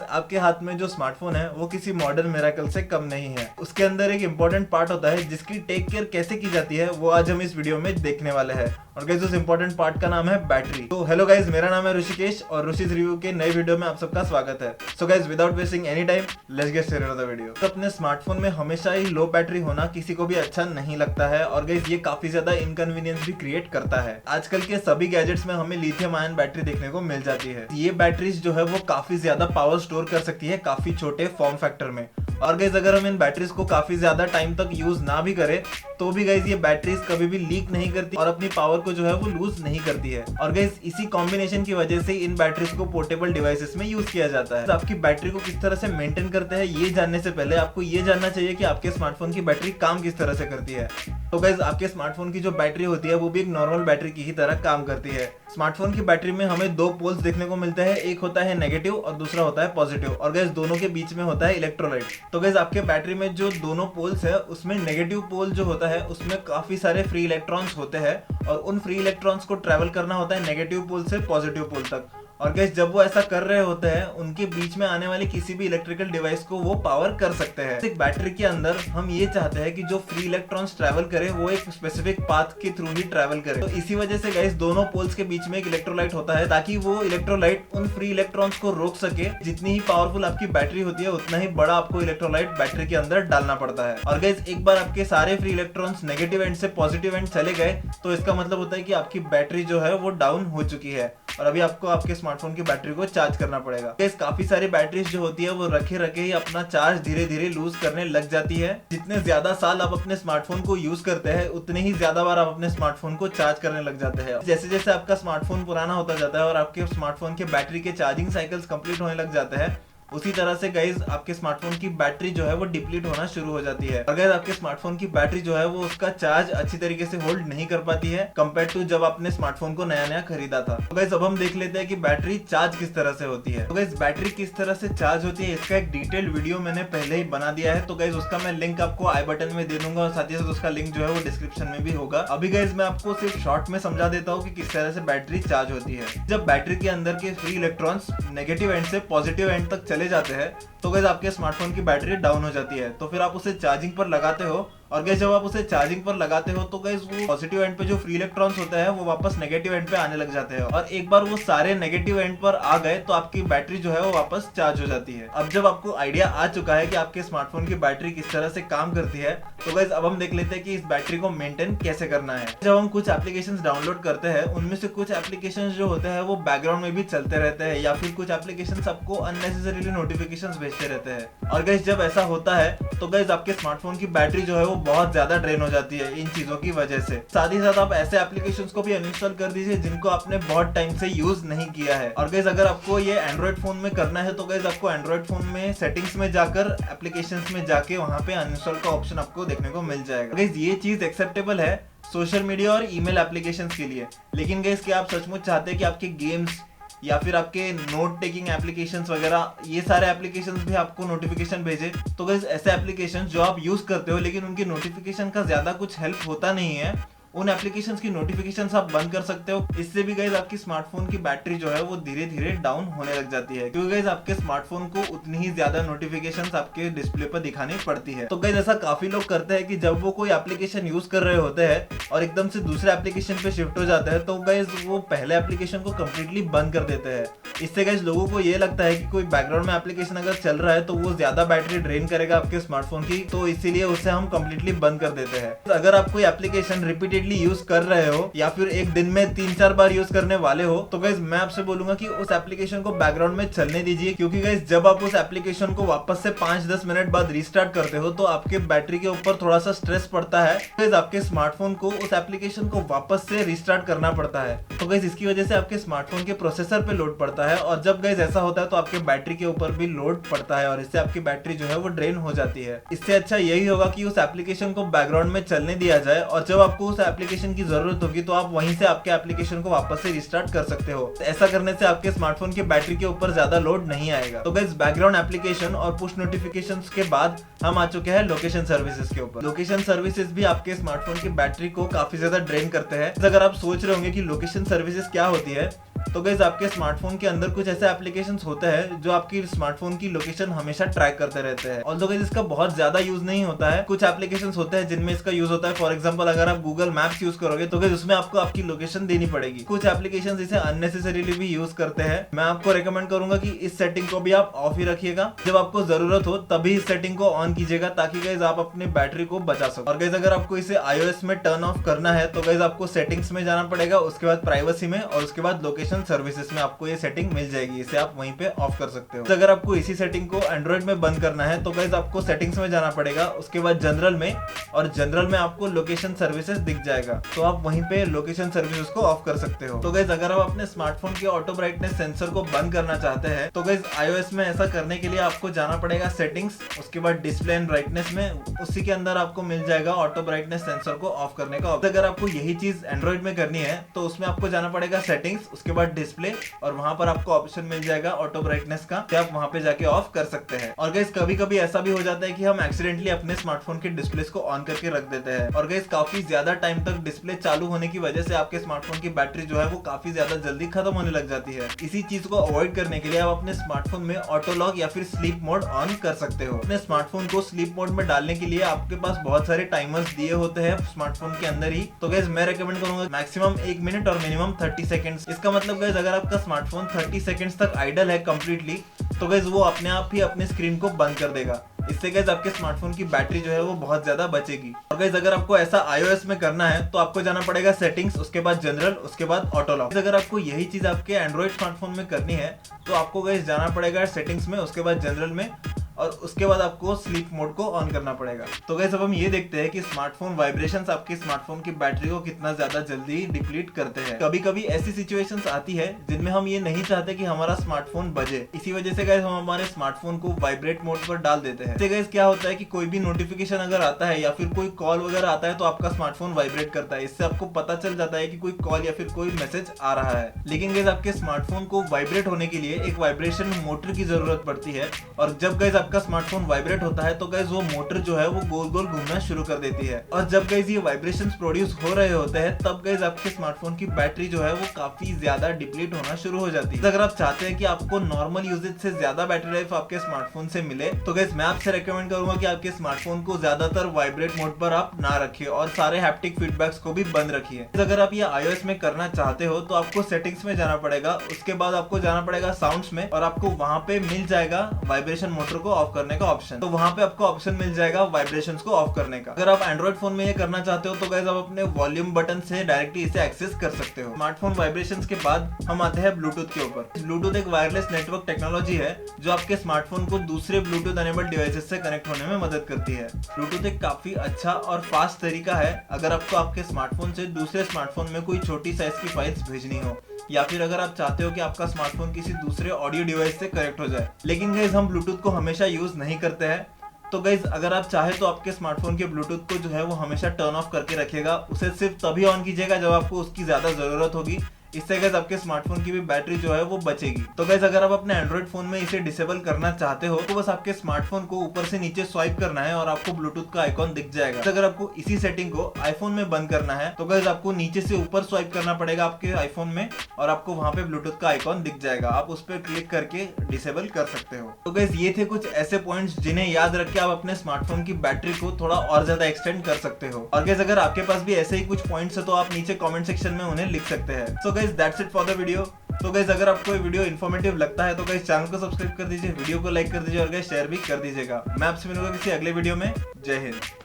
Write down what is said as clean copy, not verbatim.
आपके हाथ में जो स्मार्टफोन है वो किसी मॉडर्न मिरेकल से कम नहीं है। उसके अंदर एक इम्पोर्टेंट पार्ट होता है जिसकी टेक केयर कैसे की जाती है वो आज हम इस वीडियो में देखने वाले हैं। और गाइस उस इम्पोर्टेंट पार्ट का नाम है बैटरी। तो हेलो गाइस, मेरा नाम है ऋषिकेश और ऋषिज रिव्यू के नए वीडियो में आप सबका स्वागत है। So guys without wasting any time let's get started with the video. तो अपने स्मार्टफोन में हमेशा ही लो बैटरी होना किसी को भी अच्छा नहीं लगता है और गाइस ये काफी ज्यादा इनकन्वीनियंस भी क्रिएट करता है। आजकल के सभी गैजेट्स में हमें लिथियम आयन बैटरी देखने को मिल जाती है। ये बैटरीज जो है वो काफी ज्यादा पावर स्टोर कर सकती है काफी छोटे फॉर्म फैक्टर में। और गाइस अगर हम इन बैटरीज को काफी ज्यादा टाइम तक यूज ना भी करें तो भी गाइस ये बैटरीज कभी भी लीक नहीं करती और अपनी पावर को जो है वो लूज नहीं करती है। और गाइस इसी कॉम्बिनेशन की वजह से इन बैटरीज को पोर्टेबल डिवाइसेस में यूज किया जाता है। तो आपकी बैटरी को किस तरह से मेंटेन करते हैं ये जानने से पहले आपको ये जानना चाहिए कि आपके स्मार्टफोन की बैटरी काम किस तरह से करती है। तो गाइस आपके स्मार्टफोन की जो बैटरी होती है वो भी एक नॉर्मल बैटरी की ही तरह काम करती है। स्मार्टफोन की बैटरी में हमें दो पोल्स देखने को मिलते हैं, एक होता है नेगेटिव और दूसरा होता है पॉजिटिव। और गाइस दोनों के बीच में होता है इलेक्ट्रोलाइट। तो गाइस आपके बैटरी में जो दोनों पोल्स है उसमें नेगेटिव पोल जो होता है उसमें काफी सारे फ्री इलेक्ट्रॉन्स होते हैं और उन फ्री इलेक्ट्रॉन्स को ट्रेवल करना होता है नेगेटिव पोल से पॉजिटिव पोल तक। और गाइस जब वो ऐसा कर रहे होते हैं उनके बीच में आने वाली किसी भी इलेक्ट्रिकल डिवाइस को वो पावर कर सकते हैं। एक बैटरी के अंदर हम ये चाहते हैं कि जो फ्री इलेक्ट्रॉन्स ट्रैवल करे वो एक स्पेसिफिक पाथ के थ्रू ही ट्रैवल करे। तो इसी वजह से गाइस दोनों पोल्स के बीच में एक इलेक्ट्रोलाइट होता है ताकि वो इलेक्ट्रोलाइट उन फ्री इलेक्ट्रॉन्स को रोक सके। जितनी ही पावरफुल आपकी बैटरी होती है उतना ही बड़ा आपको इलेक्ट्रोलाइट बैटरी के अंदर डालना पड़ता है। और गाइस एक बार आपके सारे फ्री इलेक्ट्रॉन्स नेगेटिव एंड से पॉजिटिव एंड चले गए तो इसका मतलब होता है कि आपकी बैटरी जो है वो डाउन हो चुकी है और अभी आपको आपके स्मार्टफोन की बैटरी को चार्ज करना पड़ेगा। गाइस काफी सारी बैटरीज जो होती है वो रखे रखे ही अपना चार्ज धीरे धीरे लूज करने लग जाती है। जितने ज्यादा साल आप अपने स्मार्टफोन को यूज करते हैं उतने ही ज्यादा बार आप अपने स्मार्टफोन को चार्ज करने लग जाते हैं। जैसे जैसे आपका स्मार्टफोन पुराना होता जाता है और आपके स्मार्टफोन के बैटरी के चार्जिंग साइकिल्स कंप्लीट होने लग जाते हैं उसी तरह से गाइज आपके स्मार्टफोन की बैटरी जो है वो डिप्लीट होना शुरू हो जाती है। अगर आपके स्मार्टफोन की बैटरी जो है वो उसका चार्ज अच्छी तरीके से होल्ड नहीं कर पाती है कंपेयर टू जब आपने स्मार्टफोन को नया नया खरीदा था। तो गाइज अब हम देख लेते हैं कि बैटरी चार्ज किस तरह से होती है। तो गाइज बैटरी किस तरह से चार्ज होती है इसका एक डिटेल्ड वीडियो मैंने पहले ही बना दिया है। तो गाइज उसका मैं लिंक आपको आई बटन में दे दूंगा और साथ ही साथ उसका लिंक जो है वो डिस्क्रिप्शन में भी होगा। अभी गाइज मैं आपको सिर्फ शॉर्ट में समझा देता हूँ कि किस तरह से बैटरी चार्ज होती है। जब बैटरी के अंदर के फ्री इलेक्ट्रॉन्स नेगेटिव एंड से पॉजिटिव एंड तक चले जाते हैं तो गाइस आपके स्मार्टफोन की बैटरी डाउन हो जाती है। तो फिर आप उसे चार्जिंग पर लगाते हो और गाइस जब आप उसे चार्जिंग पर लगाते हो तो गाइस वो पॉजिटिव एंड पे जो फ्री इलेक्ट्रॉन्स होते हैं वो वापस नेगेटिव एंड पे आने लग जाते हैं और एक बार वो सारे नेगेटिव एंड पर आ गए तो आपकी बैटरी जो है वो वापस चार्ज हो जाती है। अब जब आपको आइडिया आ चुका है कि आपके स्मार्टफोन की बैटरी किस तरह से काम करती है तो गाइस अब हम देख लेते हैं कि इस बैटरी को मेंटेन कैसे करना है। जब हम कुछ एप्लीकेशंस डाउनलोड करते हैं उनमें से कुछ एप्लीकेशंस जो होते हैं वो बैकग्राउंड में भी चलते रहते हैं या फिर कुछ एप्लीकेशंस आपको अननेसेसरीली नोटिफिकेशंस भेजते रहते हैं। और गाइस जब ऐसा होता है तो गाइस आपके स्मार्टफोन की बैटरी जो है वो बहुत ज्यादा ड्रेन हो जाती है इन चीजों की वजह से। साथ ही साथ आप ऐसे एप्लीकेशंस को भी अनइंस्टॉल कर दीजिए जिनको आपने बहुत टाइम से यूज नहीं किया है। और गाइस अगर आपको ये एंड्रॉइड फोन में करना है तो गाइस आपको एंड्रॉइड फोन में सेटिंग्स में जाकर एप्लीकेशंस में जाके वहां पे अनइंस्टॉल का ऑप्शन आपको देखने को मिल जाएगा। गाइस ये चीज एक्सेप्टेबल है सोशल मीडिया और ईमेल एप्लीकेशंस के लिए, लेकिन गाइस क्या आप सचमुच चाहते हैं कि आपके गेम्स या फिर आपके नोट टेकिंग एप्लीकेशंस वगैरह ये सारे एप्लीकेशंस भी आपको नोटिफिकेशन भेजे? तो गाइस ऐसे एप्लीकेशंस जो आप यूज करते हो लेकिन उनकी नोटिफिकेशन का ज्यादा कुछ हेल्प होता नहीं है उन एप्लीकेशंस की नोटिफिकेशंस आप बंद कर सकते हो। इससे भी गाइस आपकी स्मार्टफोन की बैटरी जो है वो धीरे धीरे डाउन होने लग जाती है क्योंकि गाइस आपके स्मार्टफोन को उतनी ही ज्यादा नोटिफिकेशंस आपके डिस्प्ले पर दिखानी पड़ती है। तो गाइस ऐसा काफी लोग करते हैं कि जब वो कोई एप्लीकेशन यूज कर रहे होते हैं और एकदम से दूसरे एप्लीकेशन पे शिफ्ट हो जाते हैं तो गाइस वो पहले एप्लीकेशन को कम्प्लीटली बंद कर देते हैं। इससे गाइस लोगों को ये लगता है कि कोई बैकग्राउंड में एप्लीकेशन अगर चल रहा है तो वो ज्यादा बैटरी ड्रेन करेगा आपके स्मार्टफोन की, तो इसीलिए उसे हम कम्प्लीटली बंद कर देते हैं। अगर आप कोई एप्लीकेशन रिपीटेडली यूज कर रहे हो या फिर एक दिन में 3-4 बार यूज करने वाले हो तो गाइस मैं आपसे बोलूंगा कि उस एप्लीकेशन को बैकग्राउंड में चलने दीजिए क्योंकि गाइस जब आप उस एप्लीकेशन को वापस से 5-10 मिनट बाद रीस्टार्ट करते हो तो आपके बैटरी के ऊपर थोड़ा सा स्ट्रेस पड़ता है। गाइस आपके स्मार्टफोन को उस एप्लीकेशन को वापस से रीस्टार्ट करना पड़ता है तो गाइस इसकी वजह से आपके स्मार्टफोन के प्रोसेसर पे लोड पड़ता है और जब गाइस ऐसा होता है तो आपके बैटरी के ऊपर भी लोड पड़ता है और इससे आपकी बैटरी जो है वो ड्रेन हो जाती है। इससे अच्छा यही होगा कि उस एप्लीकेशन को बैकग्राउंड में चलने दिया जाए और जब आपको उस एप्लीकेशन की जरूरत होगी तो आप वहीं से आपके एप्लीकेशन को वापस से रिस्टार्ट कर सकते हो। तो ऐसा करने से आपके स्मार्टफोन की बैटरी के ऊपर ज्यादा लोड नहीं आएगा। तो गाइस बैकग्राउंड एप्लीकेशन और पुश नोटिफिकेशंस के बाद हम आ चुके हैं लोकेशन सर्विसेज के ऊपर। लोकेशन सर्विसेज भी आपके स्मार्टफोन की बैटरी को काफी ज्यादा ड्रेन करते हैं। अगर आप सोच रहे होंगे कि लोकेशन सर्विसेज क्या होती है तो गाइस आपके स्मार्टफोन के अंदर कुछ ऐसे एप्लीकेशंस होते हैं जो आपकी स्मार्टफोन की लोकेशन हमेशा ट्रैक करते रहते हैं। ऑल्दो गाइस इसका बहुत ज्यादा यूज नहीं होता है, कुछ एप्लीकेशंस होते हैं जिनमें इसका यूज होता है। फॉर एग्जांपल अगर आप गूगल मैप्स यूज करोगे तो गाइस उसमें आपको आपकी लोकेशन देनी पड़ेगी। कुछ एप्लीकेशंस इसे अननेसेसरीली भी यूज करते हैं। मैं आपको रेकमेंड करूंगा कि इस सेटिंग को भी आप ऑफ ही रखिएगा, जब आपको जरूरत हो तभी इस सेटिंग को ऑन कीजिएगा, ताकि गाइस आप अपनी बैटरी को बचा सको। और गाइस अगर आपको इसे iOS में टर्न ऑफ करना है तो गाइस आपको सेटिंग्स में जाना पड़ेगा, उसके बाद प्राइवेसी में, और उसके बाद लोकेशन सर्विसेज में आपको ये सेटिंग मिल जाएगी। इसे आप वहीं पे ऑफ कर सकते हो। तो अगर आपको इसी सेटिंग को एंड्रॉइड में बंद करना है तो गाइस आपको सेटिंग्स में जाना पड़ेगा, उसके बाद जनरल में, और जनरल में आपको लोकेशन सर्विसेज दिख जाएगा, तो आप वहीं पे लोकेशन सर्विसेज को ऑफ कर सकते हो। तो गाइस अगर आप अपने स्मार्टफोन के ऑटो ब्राइटनेस सेंसर को बंद करना चाहते हैं तो गाइस iOS में ऐसा करने के लिए आपको जाना पड़ेगा सेटिंग्स, उसके बाद डिस्प्ले एंड ब्राइटनेस में, उसी के अंदर आपको मिल जाएगा ऑटो ब्राइटनेस सेंसर को ऑफ करने का। अगर आपको यही चीज एंड्रॉइड में करनी है तो उसमें आपको जाना पड़ेगा सेटिंग्स, उसके बाद डिस्प्ले, और वहां पर आपको ऑप्शन मिल जाएगा ऑटो ब्राइटनेस का, कि आप वहां पे जाके ऑफ कर सकते हैं। और गाइस कभी कभी ऐसा भी हो जाता है कि हम एक्सीडेंटली अपने स्मार्टफोन के डिस्प्ले को ऑन करके रख देते हैं, और गाइस काफी ज्यादा टाइम तक डिस्प्ले चालू होने की वजह से आपके स्मार्टफोन की बैटरी जो है वो काफी ज्यादा जल्दी खत्म होने लग जाती है। इसी चीज को अवॉइड करने के लिए आप अपने स्मार्टफोन में ऑटो लॉक या फिर स्लीप मोड ऑन कर सकते हो। अपने स्मार्टफोन को स्लीप मोड में डालने के लिए आपके पास बहुत सारे टाइमर्स दिए होते हैं स्मार्टफोन के अंदर ही। तो गाइस मैं रेकमेंड करूंगा मैक्सिमम 1 मिनट और मिनिमम 30 सेकंड्स। इसका मतलब गाइस अगर आपका स्मार्टफोन 30 सेकंड्स तक आइडल है कंप्लीटली, तो गाइस वो अपने आप ही अपने स्क्रीन को बंद कर देगा। इससे गाइस आपके स्मार्टफोन की बैटरी जो है वो बहुत ज्यादा बचेगी। और गाइस अगर आपको ऐसा iOS में करना है तो आपको जाना पड़ेगा सेटिंग्स, उसके बाद जनरल, उसके बाद ऑटो लॉक। अगर आपको यही चीज आपके एंड्रॉइड स्मार्टफोन में करनी है तो आपको गाइस जाना पड़ेगा सेटिंग्स में, उसके बाद जनरल में, और उसके बाद आपको स्लीप मोड को ऑन करना पड़ेगा। तो गाइस अब हम ये देखते हैं कि स्मार्टफोन वाइब्रेशंस आपके स्मार्टफोन की बैटरी को कितना ज्यादा जल्दी डिप्लीट करते हैं। कभी कभी ऐसी सिचुएशंस आती है जिनमें हम ये नहीं चाहते कि हमारा स्मार्टफोन बजे, इसी वजह से गाइस हम हमारे स्मार्टफोन को वाइब्रेट मोड पर डाल देते हैं। इससे गाइस क्या होता है कि कोई भी नोटिफिकेशन अगर आता है या फिर कोई कॉल वगैरह आता है तो आपका स्मार्टफोन वाइब्रेट करता है। इससे आपको पता चल जाता है कि कोई कॉल या फिर कोई मैसेज आ रहा है। लेकिन गाइस आपके स्मार्टफोन को वाइब्रेट होने के लिए एक वाइब्रेशन मोटर की जरूरत पड़ती है, और जब गाइस आपका स्मार्टफोन वाइब्रेट होता है तो गाइस वो मोटर जो है वो गोल गोल घूमना शुरू कर देती है। और जब गाइस ये वाइब्रेशंस प्रोड्यूस हो रहे होते हैं तब गाइस आपके स्मार्टफोन की बैटरी जो है वो काफी ज्यादा डिप्लीट होना शुरू हो जाती है। अगर आप चाहते हैं कि आपको नॉर्मल यूजेज से ज्यादा बैटरी लाइफ आपके स्मार्टफोन से मिले तो गाइस मैं आपसे रेकमेंड करूंगा कि आपके स्मार्टफोन को ज्यादातर वाइब्रेट मोड पर आप ना रखिए और सारे हैप्टिक फीडबैक्स को भी बंद रखिए। अगर आप ये iOS में करना चाहते हो तो आपको सेटिंग्स में जाना पड़ेगा, उसके बाद आपको जाना पड़ेगा साउंड्स में, और आपको वहां पे मिल जाएगा वाइब्रेशन मोटर को ऑफ करने का ऑप्शन। तो वहां पे आपको ऑप्शन मिल जाएगा वाइब्रेशंस को ऑफ करने का। अगर आप एंड्रॉइड फोन में ये करना चाहते हो तो गाइस आप अपने वॉल्यूम बटन से डायरेक्टली इसे एक्सेस कर सकते हो। स्मार्टफोन वाइब्रेशंस के बाद हम आते हैं ब्लूटूथ के ऊपर। ब्लूटूथ एक वायरलेस नेटवर्क टेक्नोलॉजी है जो आपके स्मार्टफोन को दूसरे ब्लूटूथ एनेबल्ड डिवाइसेस से कनेक्ट होने में मदद करती है। ब्लूटूथ एक काफी अच्छा और फास्ट तरीका है अगर आपको आपके स्मार्टफोन से दूसरे स्मार्टफोन में कोई छोटी साइज की फाइल्स भेजनी हो, या फिर अगर आप चाहते हो कि आपका स्मार्टफोन किसी दूसरे ऑडियो डिवाइस से कनेक्ट हो जाए। लेकिन गाइस हम ब्लूटूथ को हमेशा यूज नहीं करते हैं, तो गाइस अगर आप चाहे तो आपके स्मार्टफोन के ब्लूटूथ को जो है वो हमेशा टर्न ऑफ करके रखिएगा। उसे सिर्फ तभी ऑन कीजिएगा जब आपको उसकी ज्यादा जरूरत होगी। इससे गाइस आपके स्मार्टफोन की भी बैटरी जो है वो बचेगी। तो गाइस अगर आप अपने एंड्रॉइड फोन में इसे डिसेबल करना चाहते हो तो बस आपके स्मार्टफोन को ऊपर से नीचे स्वाइप करना है और आपको ब्लूटूथ का आइकॉन दिख जाएगा। अगर आपको इसी सेटिंग को आईफोन में बंद करना है तो गाइस आपको नीचे से ऊपर स्वाइप करना पड़ेगा आपके आईफोन में, और आपको वहां पे ब्लूटूथ का आइकॉन दिख जाएगा। आप उस पर क्लिक करके डिसेबल कर सकते हो। तो गाइस ये थे कुछ ऐसे पॉइंट्स जिन्हें याद रख के आप अपने स्मार्टफोन की बैटरी को थोड़ा और ज्यादा एक्सटेंड कर सकते हो। और गाइस अगर आपके पास भी ऐसे ही कुछ पॉइंट्स है तो आप नीचे कमेंट सेक्शन में उन्हें लिख सकते हैं। So guys that's it for the video. तो गाइस अगर आपको ये वीडियो इन्फॉर्मेटिव लगता है तो गाइस चैनल को सब्सक्राइब कर दीजिए, वीडियो को लाइक कर दीजिए और गाइस शेयर भी कर दीजिएगा। मैं आपसे मिलूंगा किसी अगले वीडियो में। जय हिंद।